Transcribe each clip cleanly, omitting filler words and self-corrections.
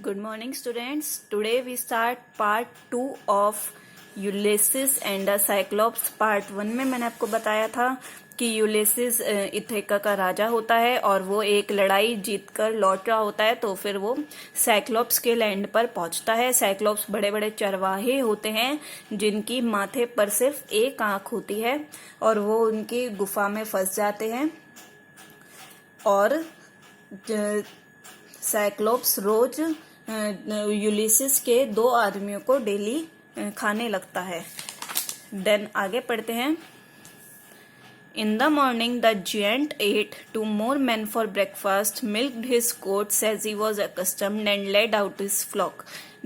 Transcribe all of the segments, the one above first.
Good morning, students. Today we start part 2 of Ulysses and the cyclops. Part 1 में मैंने आपको बताया था कि यूलिसिस इथेका का राजा होता है और वो एक लड़ाई जीतकर लौट रहा होता है, तो फिर वो साइक्लोप्स के लैंड पर पहुंचता है। साइक्लोप्स बड़े बड़े चरवाहे होते हैं जिनकी माथे पर सिर्फ एक आंख होती है और वो उनकी गुफा में फंस जाते हैं और साइक्लोप्स रोज यूलिसिस के 2 आदमियों को डेली खाने लगता है। देन आगे पढ़ते हैं। In the morning, the giant ate 2 more men for breakfast, milked his goats as he was accustomed, and led out his flock.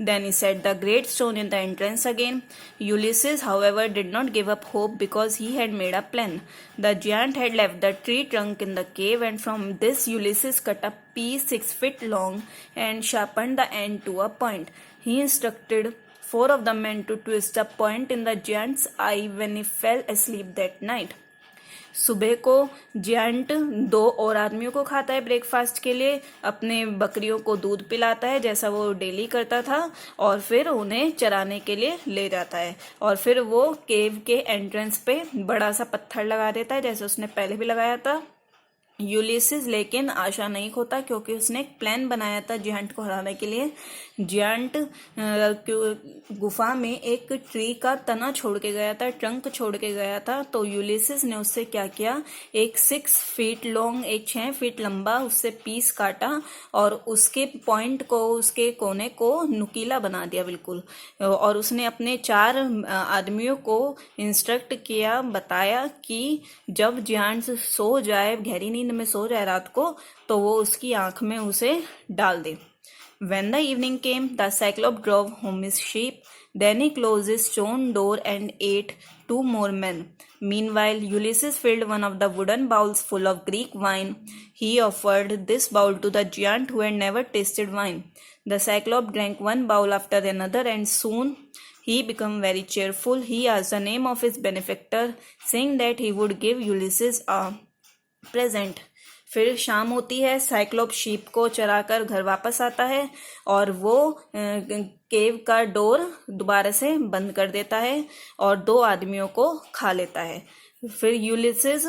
Then he set the great stone in the entrance again. Ulysses, however, did not give up hope because he had made a plan. The giant had left the tree trunk in the cave, and from this Ulysses cut a piece 6 feet long and sharpened the end to a point. He instructed 4 of the men to twist the point in the giant's eye when he fell asleep that night. सुबह को giant 2 और आदमियों को खाता है breakfast के लिए, अपने बकरियों को दूध पिलाता है जैसा वो डेली करता था और फिर उन्हें चराने के लिए ले जाता है और फिर वो केव के एंट्रेंस पे बड़ा सा पत्थर लगा देता है जैसे उसने पहले भी लगाया था। यूलिसिस लेकिन आशा नहीं खोता क्योंकि उसने एक प्लान बनाया था जियांट को हराने के लिए। जियांट गुफा में एक ट्री का तना छोड़ के गया था, ट्रंक छोड़ के गया था, तो यूलिसिस ने उससे क्या किया, एक 6 फीट लॉन्ग, एक 6 फीट लंबा उससे पीस काटा और उसके पॉइंट को, उसके कोने को नुकीला बना दिया बिल्कुल। और उसने अपने 4 आदमियों को इंस्ट्रक्ट किया, बताया कि जब जियांट सो जाए, गहरी नींद में सो जाए रात को, तो वो उसकी आंख में उसे डाल दे। When the evening came, the Cyclops drove home his sheep. Then he closed his stone door and ate 2 more men. Meanwhile, Ulysses filled one of the wooden bowls full of Greek wine. He offered this bowl to the giant who had never tasted wine. The Cyclops drank one bowl after another, and soon he became very cheerful. He asked the name of his benefactor, saying that he would give Ulysses a present. फिर शाम होती है, Cyclops sheep को चराकर घर वापस आता है और वो केव का डोर दोबारा से बंद कर देता है और 2 आदमियों को खा लेता है। फिर यूलिसिस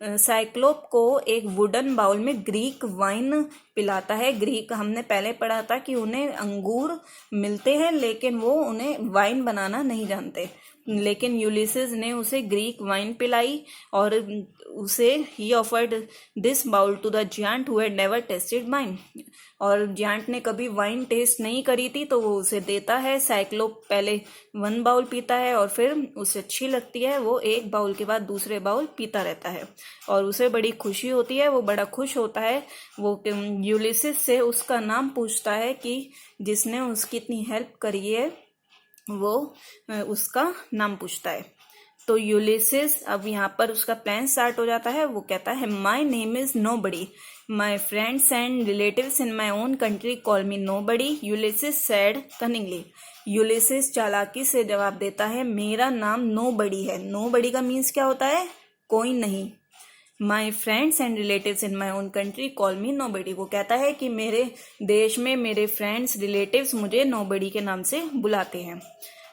साइक्लोप को एक वुडन बाउल में ग्रीक वाइन पिलाता है। ग्रीक हमने पहले पढ़ा था कि उन्हें अंगूर मिलते हैं लेकिन वो उन्हें वाइन बनाना नहीं जानते, लेकिन यूलिसिस ने उसे ग्रीक वाइन पिलाई और उसे ही offered this bowl to the giant who had never tasted wine. और जियांट ने कभी वाइन टेस्ट नहीं करी थी तो वो उसे देता है। साइक्लोप पहले 1 बाउल पीता है और फिर उसे अच्छी लगती है, वो 1 बाउल के बाद दूसरे बाउल पीता रहता है और उसे बड़ी खुशी होती है, वो बड़ा खुश होता है। वो यूलिसिस से उसका नाम पूछता है कि जिसने उसकी इतनी हेल्प करी है वो उसका नाम पूछता है। तो यूलिसिस अब यहाँ पर उसका प्लान स्टार्ट हो जाता है। वो कहता है, my name is nobody, my friends and relatives in my own country call me nobody, Ulysses said cunningly. Ulysses चालाकी से जवाब देता है, मेरा नाम नोबडी है। नोबडी का मीन्स क्या होता है, कोई नहीं। My friends and relatives in my own country call me nobody, वो कहता है कि मेरे देश में मेरे फ्रेंड्स रिलेटिव्स मुझे नोबडी के नाम से बुलाते हैं।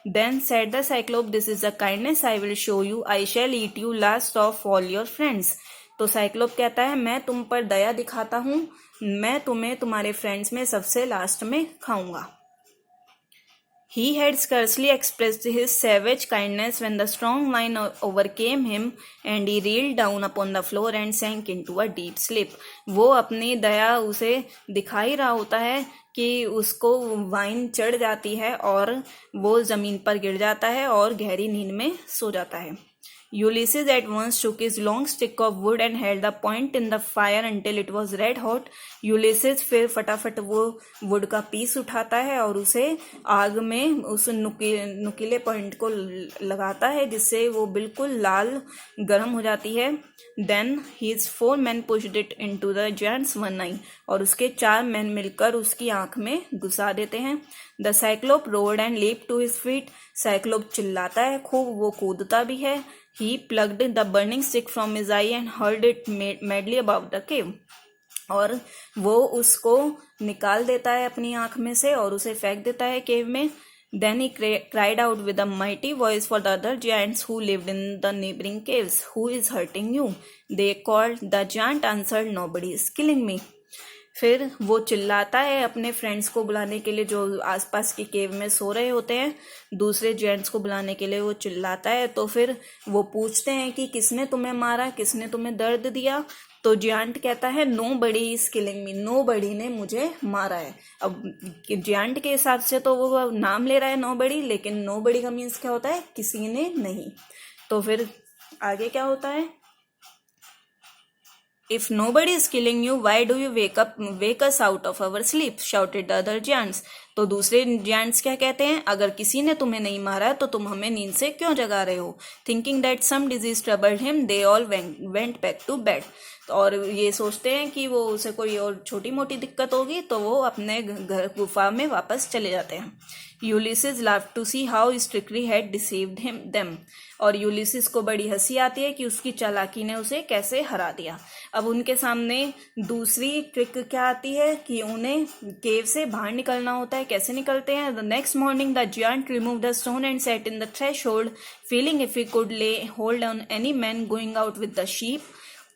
Then said the Cyclops, this is a kindness I will show you. I shall eat you last of all your friends. तो साइक्लोप कहता है, मैं तुम पर दया दिखाता हूँ, मैं तुम्हें तुम्हारे फ्रेंड्स में सबसे लास्ट में खाऊंगा। He had scarcely expressed his savage kindness when the strong wine overcame him and he reeled down upon the floor and sank into a deep sleep. वो अपनी दया उसे दिखा ही रहा होता है कि उसको वाइन चढ़ जाती है और वो ज़मीन पर गिर जाता है और गहरी नींद में सो जाता है। Ulysses at once took his long stick of wood and held the point in the fire until it was red hot. Ulysses फिर फटाफट वो वुड का पीस उठाता है और उसे आग में उस नुकीले पॉइंट को लगाता है जिससे वो बिल्कुल लाल गर्म हो जाती है। Then his 4 men pushed it into the giant's one eye, और उसके 4 मैन मिलकर उसकी आंख में घुसा देते हैं। The Cyclops roared and leaped to his feet. Cyclops चिल्लाता है खूब, वो कूदता भी है। He plucked the burning stick from his eye and hurled it madly above the cave. और वो उसको निकाल देता है अपनी आँख में से और उसे फेंक देता है केव में। Then he cried out with a mighty voice for the other giants who lived in the neighboring caves, "Who is hurting you?" They called. The giant answered, "Nobody is killing me." फिर वो चिल्लाता है अपने friends को बुलाने के लिए जो आसपास की केव में सो रहे होते हैं, दूसरे जेंट्स को बुलाने के लिए वो चिल्लाता है। तो फिर वो पूछते हैं कि किसने तुम्हें मारा, किसने तुम्हें दर्द दिया। तो जियांट कहता है nobody is killing me, nobody ने मुझे मारा है। अब जियांट के हिसाब से तो वो नाम ले रहा है नोबडी, लेकिन नोबडी का मीन्स क्या होता है, किसी ने नहीं। तो फिर आगे क्या होता है, If nobody is killing you, why do you wake us out of our sleep? Shouted the other giants. तो दूसरे giants क्या कहते हैं, अगर किसी ने तुम्हें नहीं मारा तो तुम हमें नींद से क्यों जगा रहे हो? Thinking that some disease troubled him, they all went back to bed. और ये सोचते हैं कि वो उसे कोई और छोटी मोटी दिक्कत होगी तो वो अपने घर गुफा में वापस चले जाते हैं। Ulysses laughed to see how his trickery had deceived them. और यूलिसिस को बड़ी हंसी आती है कि उसकी चालाकी ने उसे कैसे हरा दिया। अब उनके सामने दूसरी ट्रिक क्या आती है कि उन्हें केव से बाहर निकलना होता है। कैसे निकलते हैं? The next morning the giant removed the stone and set in the threshold, feeling if he could lay hold on any man going out with the sheep.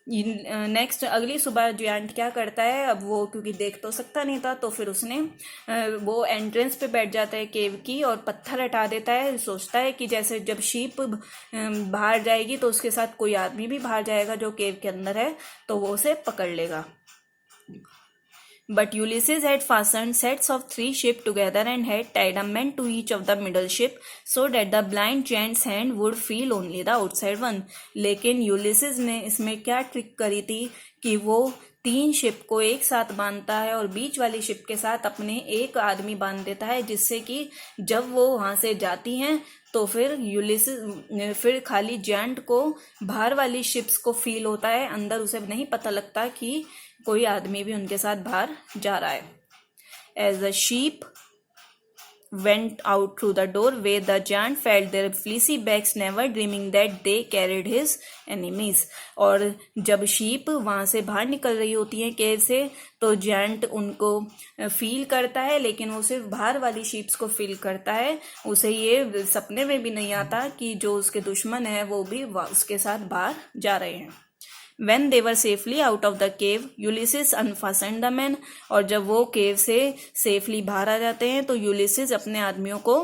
Next अगली सुबह जियांट क्या करता है, अब वो क्योंकि देख तो सकता नहीं था तो फिर उसने वो एंट्रेंस पे बैठ जाता है केव की और पत्थर हटा देता है। सोचता है कि जैसे जब शीप बाहर जाएगी तो उसके साथ कोई आदमी भी बाहर जाएगा जो केव के अंदर है, तो वो उसे पकड़ लेगा। But Ulysses had fastened sets of 3 ships together and had tied a man to each of the middle ship so that the blind giant's hand would feel only the outside one. लेकिन Ulysses ने इसमें क्या trick करी थी कि वो 3 ship को एक साथ बांधता है और बीच वाली शिप के साथ अपने एक आदमी बांध देता है, जिससे कि जब वो वहां से जाती हैं तो फिर खाली जियांट को बाहर वाली शिप्स को फील होता है, अंदर उसे नहीं पता लगता कि कोई आदमी भी उनके साथ बाहर जा रहा है। As the sheep went out through the doorway, the giant felt their fleecy backs, never dreaming that they carried his enemies. और जब शीप वहां से बाहर निकल रही होती है केव से तो जियांट उनको फील करता है, लेकिन वो सिर्फ बाहर वाली शीप्स को फील करता है। उसे ये सपने में भी नहीं आता कि जो उसके दुश्मन है वो भी उसके साथ बाहर जा रहे हैं। When they were safely out of the cave, Ulysses unfastened the men. और जब वो केव से सेफली बाहर आ जाते हैं तो यूलिसिस अपने आदमियों को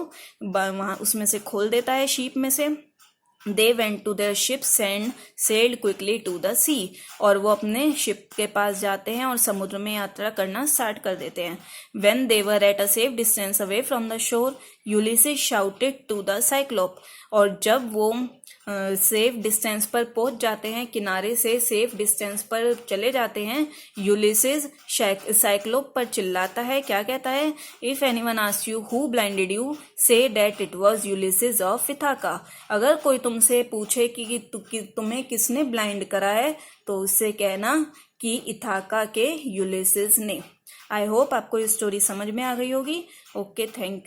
वहाँ उसमें से खोल देता है, शीप में से। They went to their ships and sailed quickly to the sea. और वो अपने शिप के पास जाते हैं और समुद्र में यात्रा करना स्टार्ट कर देते हैं। When they were at a safe distance away from the shore, Ulysses shouted to the Cyclops. और जब वो सेफ डिस्टेंस पर पहुंच जाते हैं, किनारे से सेफ डिस्टेंस पर चले जाते हैं, यूलिसिस साइक्लोप पर चिल्लाता है। क्या कहता है? If anyone asks you who blinded you, say that it was Ulysses of Ithaca. अगर कोई तुमसे पूछे कि तुम्हें किसने ब्लाइंड करा है तो उससे कहना कि इथाका के यूलिसिस ने। आई होप आपको ये स्टोरी समझ में आ गई होगी। Okay, thank you.